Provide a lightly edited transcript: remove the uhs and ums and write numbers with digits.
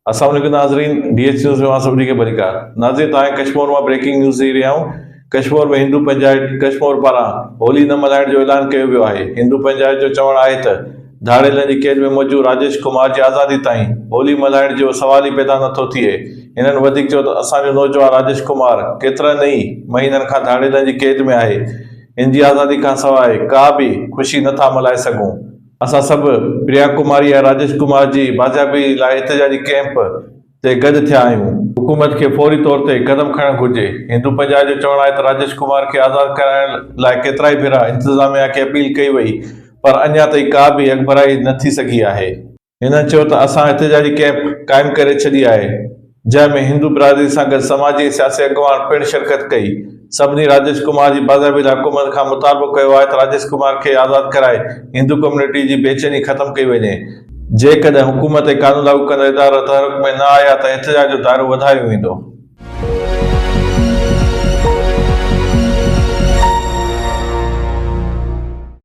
अस्सलाम वालेकुम नाजरीन, DH न्यूज़ में मां सभिनी खे भलीकार। नाज़रीन, तव्हांखे कश्मीर मां ब्रेकिंग न्यूज़ ॾेई रहिया आहियूं। कश्मीर में हिंदू पंचायत कश्मीर पारां होली न मल्हाइण जो ऐलान कयो वियो आहे। हिंदू पंचायत जो चवणु आहे त धाड़ेलनि जी कैद में मौजूदु राजेश कुमार जी आज़ादी ताईं होली मल्हाइण जो सवाल ई पैदा नथो थिए। हिननि वधीक चयो त असांजो नौजवान राजेश कुमार केतिरनि ई महीननि खां धाड़ेलनि जी कैद में आहे। हिन जी आज़ादी खां सवाइ का बि ख़ुशी नथा मल्हाए सघूं। असां सभु प्रिया कुमारी ऐं राजेश कुमार जी बाज़ाबी लाइ एहतजाजी कैंप ते गॾु थिया आहियूं। हुकूमत खे फौरी तौर ते कदम खणणु घुर्जे। हिंदू पंचायत जो चवणु आहे त राजेश कुमार खे आज़ादु कराइण लाइ केतिरा ई भेरा इंतिज़ामिया खे अपील कई वई, पर अञा ताईं का बि अॻभराई न थी सघी आहे। हिननि चयो त असां एहतजाजी कैंप क़ाइमु करे छॾी आहे, जंहिं में हिंदू बिरादरी सां गॾु समाजी ऐं सियासी अॻवान पिणु शिरकत कई। सभिनी राजेश कुमार जी बाज़ाबी लाइ हुकूमत खां मुतालबो कयो आहे त राजेश कुमार खे आज़ादु कराए हिंदू कम्यूनिटी जी बेचैनी ख़तमु कई वञे। जेकॾहिं हुकूमत ऐं कानून लागू कंदड़ इदारा तहरीक में न आया त एहतजाज जो दायरो वधायो वेंदो।